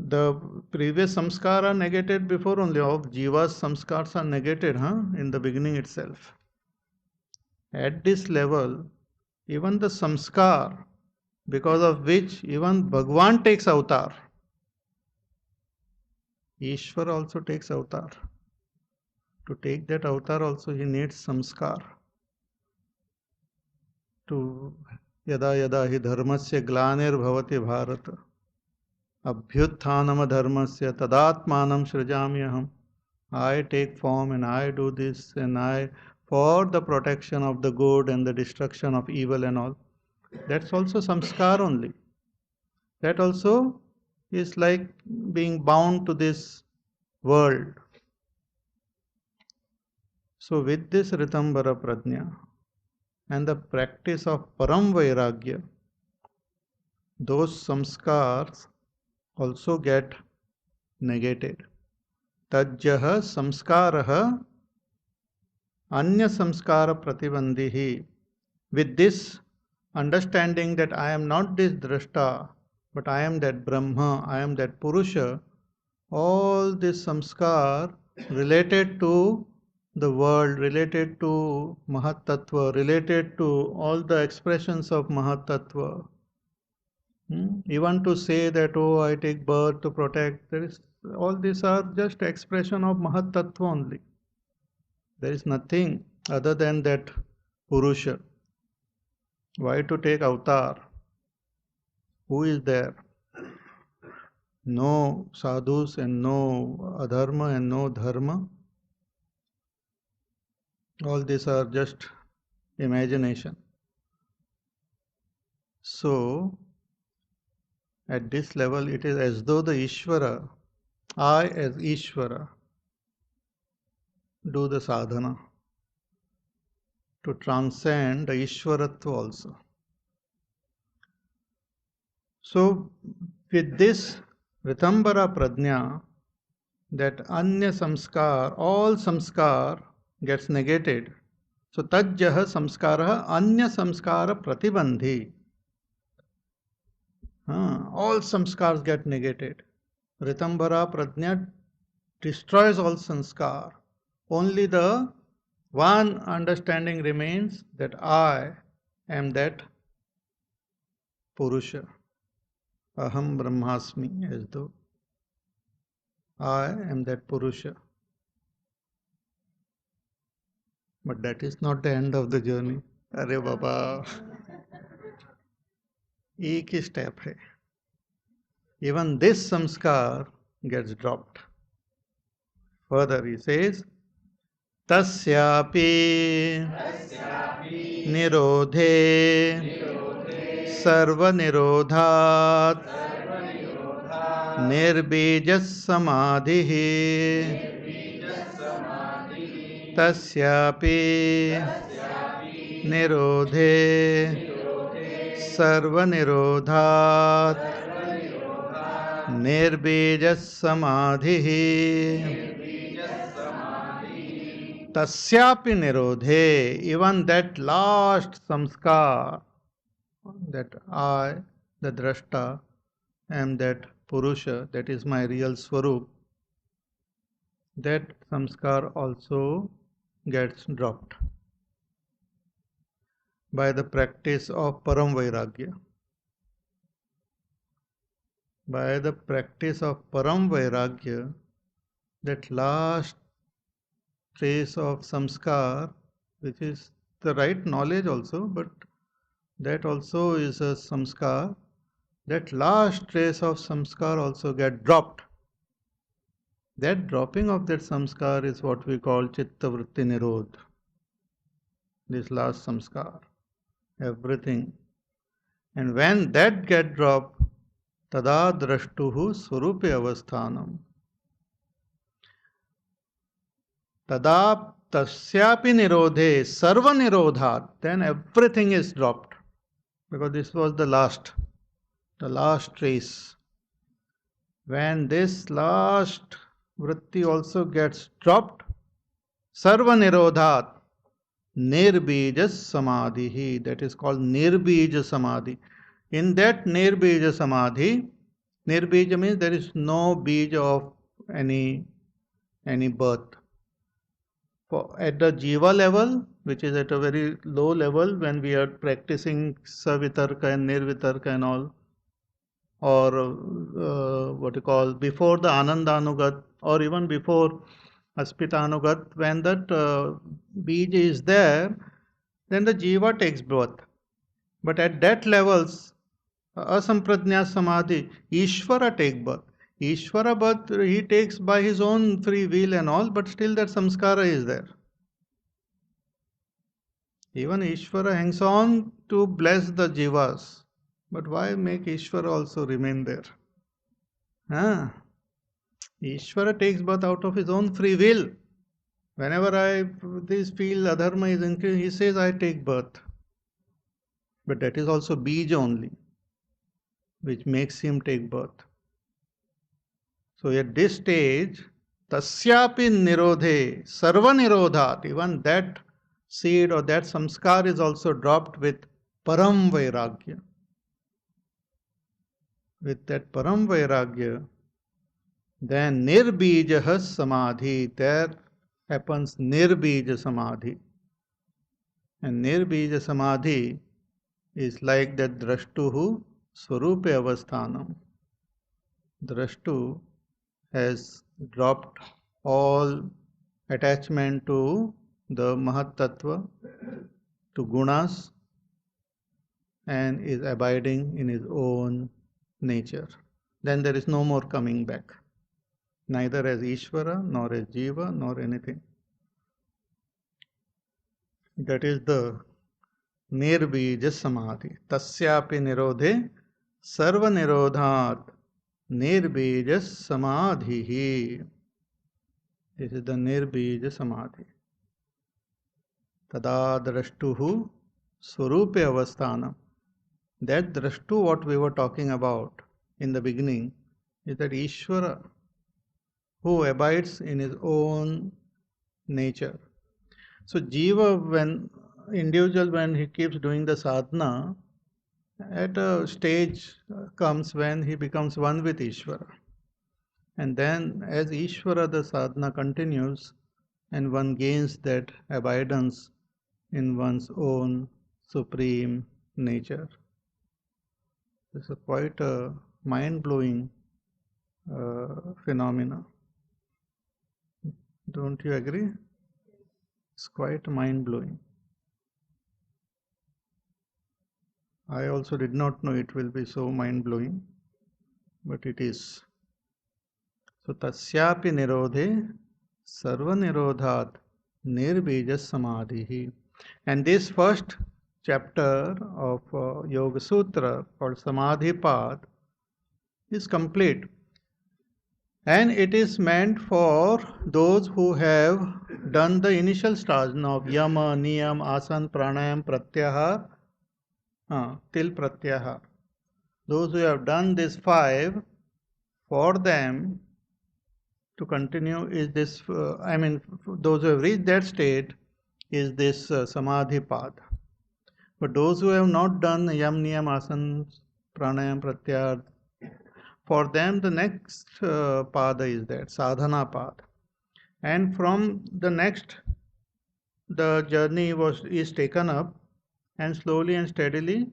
the previous samskar are negated before only. Of jiva's samskars are negated in the beginning itself. At this level, even the samskar, because of which even Bhagwan takes avatar, Ishvara also takes avatar. To take that avatar also he needs samskar. To yada yada hi dharmasya glanir bhavati bharata abhyutthanam dharmasya tadatmanam srijamyaham. I take form and I do this and I for the protection of the good and the destruction of evil and all. That's also samskar only. That also is like being bound to this world. So with this Ritambara Prajna and the practice of Param Vairagya, those samskars also get negated. Tajjaha samskaraha anya samskara pratibandhihi. With this understanding that I am not this drashta, but I am that Brahma, I am that Purusha, all this samskar related to the world, related to Mahat Tattva, related to all the expressions of Mahat Tattva. Even to say that, oh, I take birth to protect, all these are just expression of Mahat Tattva only. There is nothing other than that Purusha. Why to take avatar? Who is there? No sadhus and no adharma and no dharma. All these are just imagination. So, at this level, it is as though the Ishvara, I as Ishvara, do the sadhana to transcend the Ishvaratva also. So, with this Ritambara Prajna, that Anya Samskar, all Samskar gets negated. So, Tajjaha Samskara Anya Samskara Pratibandhi. All Samskars get negated. Ritambara Prajna destroys all Samskar. Only the one understanding remains that I am that Purusha. Aham Brahmasmi, as though I am that Purusha. But that is not the end of the journey. Arey Baba, एक ही step है. Even this samskar gets dropped. Further he says, Tasyapi nirodhe sarva nirodhat nirbijas samadhihi Tasyapi nirodhe sarva nirodhat nirbijas samadhihi Tasyapi nirodhe, even that last samskar, that I, the drashta, am that Purusha, that is my real Swarup, that samskar also gets dropped by the practice of Param Vairagya. By the practice of Param Vairagya, that last trace of samskar, which is the right knowledge also, but that also is a samskar. That last trace of samskar also get dropped. That dropping of that samskar is what we call chitta vritti nirodh. This last samskar, everything. And when that get dropped, tada drashtuhu swarupe avasthanam. Tada tasyapi nirodhe sarva nirodhat, then everything is dropped. Because this was the last trace. When this last vritti also gets dropped, sarva nirodhat, nirbija samadhi, that is called nirbija samadhi. In that nirbija samadhi, nirbija means there is no bija of any birth. At the jiva level, which is at a very low level, when we are practicing savitarka and nirvitarka and all, or what you call before the anandanugat, or even before aspitanugat, when that bija is there, then the jiva takes birth. But at that levels, asampradnya samadhi, Ishvara take birth. Ishvara birth he takes by his own free will and all, but still that samskara is there. Even Ishvara hangs on to bless the jivas. But why make Ishvara also remain there? Ishvara takes birth out of his own free will. Whenever this feel adharma is increasing, he says, I take birth. But that is also bija only, which makes him take birth. So at this stage, tasyapi nirodhe, sarva nirodhat, even that seed or that samskar is also dropped with param vairagya. With that param vairagya, then nirbijah samadhi, there happens nirbija samadhi. And nirbija samadhi is like that drashtuhu swarupe avasthanam. Drashtu has dropped all attachment to the Mahat Tattva, to gunas, and is abiding in his own nature. Then there is no more coming back, neither as Ishvara, nor as Jiva, nor anything. That is the Nirbija Samadhi. Tasyapi Nirodhe Sarva Nirodhat Nirbija Samadhi. This is the Nirbija Samadhi. Tada Drashtuhu Swarupe Avasthanam. That Drashtu, what we were talking about in the beginning, is that Ishvara who abides in his own nature. So Jiva, when individual, when he keeps doing the sadhana, at a stage comes when he becomes one with Ishvara. And then as Ishvara, the sadhana continues and one gains that abidance in one's own supreme nature. This is quite a mind-blowing phenomena. Don't you agree? It's quite mind-blowing. I also did not know it will be so mind-blowing, but it is. So tasyapi nirodhe sarva nirodhat nirbija samadhi. And this first chapter of Yoga Sutra called Samadhi Path is complete. And it is meant for those who have done the initial stage of Yama, Niyam, Asan, Pranayam, Pratyahar, till Pratyahar. Those who have done these 5, for them to continue is this, those who have reached that state is this Samadhi Path. But those who have not done Yam, Niyam, Asan, Pranayam, Pratyahar, for them the next pada is that, sadhana path. And from the next, the journey is taken up, and slowly and steadily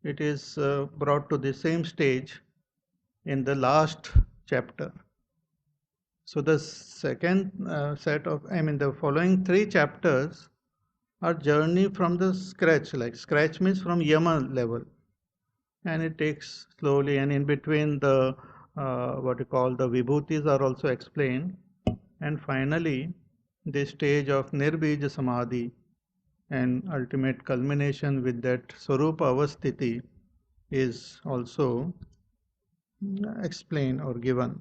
it is brought to the same stage in the last chapter. So the second the following 3 chapters are journey from the scratch, like scratch means from Yama level. And it takes slowly, and in between the what you call the vibhutis are also explained, and finally the stage of nirbija samadhi and ultimate culmination with that swarupa avasthiti is also explained or given.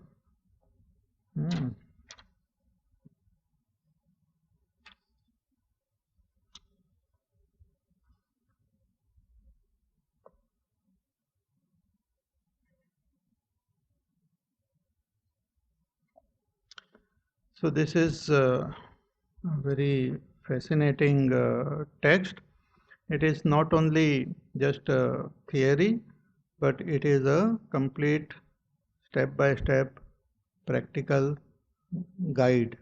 So this is a very fascinating text. It is not only just a theory, but it is a complete step-by-step practical guide.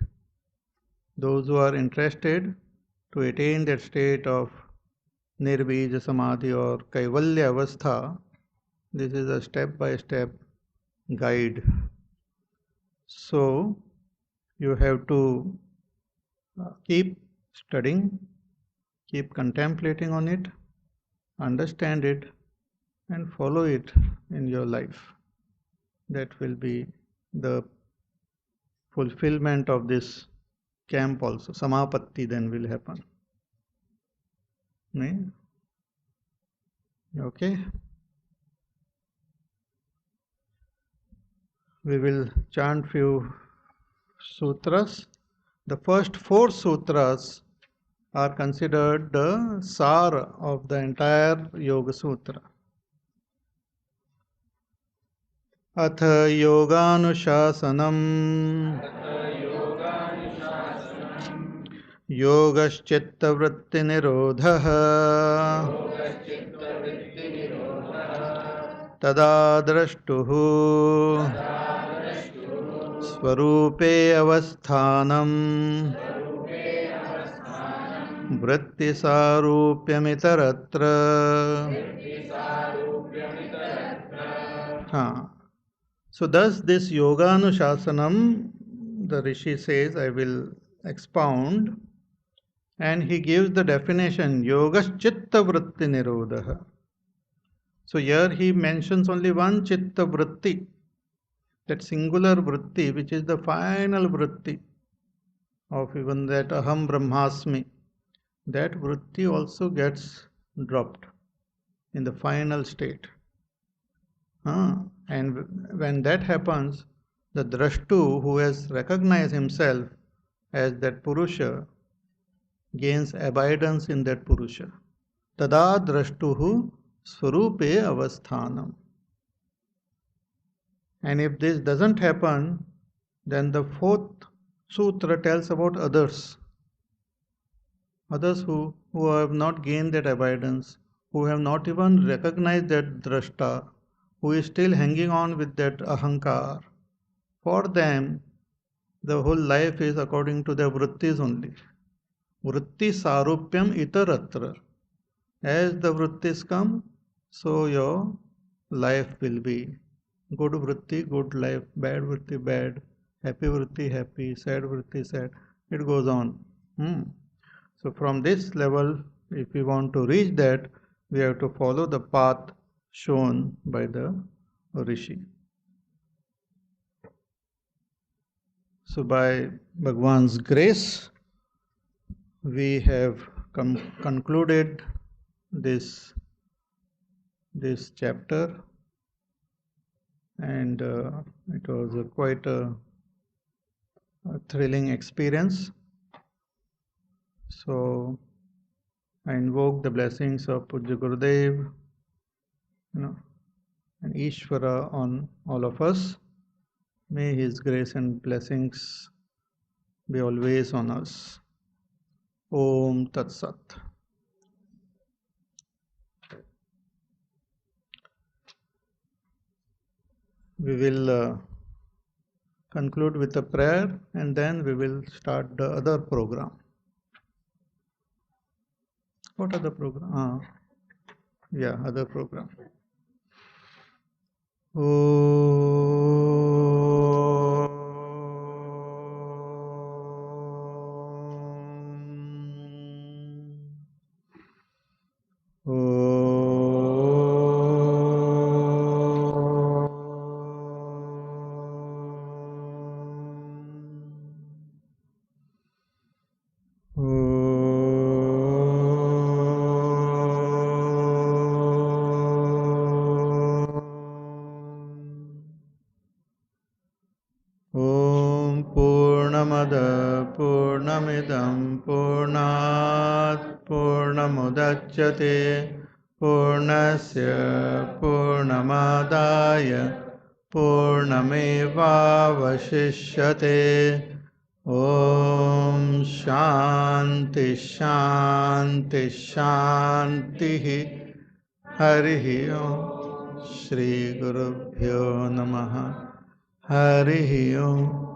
Those who are interested to attain that state of nirbija samadhi or kaivalya avastha, this is a step-by-step guide. So you have to keep studying, keep contemplating on it, understand it, and follow it in your life. That will be the fulfillment of this camp also. Samapatti then will happen. Okay? We will chant few sutras. The first 4 sutras are considered the sar of the entire Yoga Sutra. अथ योगानुशासनम् योगश्चित्तवृत्तिनिरोधः तदा द्रष्टुः स्वरूपे अवस्थानम् वृत्तिसारूप्यमितरत्र So thus this Yoganuशासनम, the Rishi says, I will expound, and he gives the definition, Yogaschitta Vritti Nirodha. So here he mentions only one Chitta Vritti, that singular Vritti, which is the final Vritti of even that Aham Brahmasmi. That Vritti also gets dropped in the final state. And when that happens, the Drashtu, who has recognized himself as that Purusha, gains abidance in that Purusha. Tada Drashtuhu Swarupe Avasthanam. And if this doesn't happen, then the fourth sutra tells about others. Others who have not gained that abidance, who have not even recognized that Drashta, who is still hanging on with that ahankar. For them, the whole life is according to their vrittis only. Vritti sarupyam itaratra. As the vrittis come, so your life will be. Good vritti, good life. Bad vritti, bad. Happy vritti, happy. Sad vritti, sad. It goes on. So from this level, if we want to reach that, we have to follow the path shown by the Rishi. So by Bhagwan's grace, we have concluded this chapter, and it was quite a thrilling experience. So I invoke the blessings of Pujya Gurudev, and Ishvara on all of us. May his grace and blessings be always on us. Om Tat Sat. We will conclude with a prayer, and then we will start the other program. What other program? Other program. Purnamidam Purnat Purnamudachyate Purnasya Purnamadaya Purnamevavashishyate. Om Shanti Shanti Shanti. Harihi Om. Shri Gurubhyo Namaha. Harihi Om.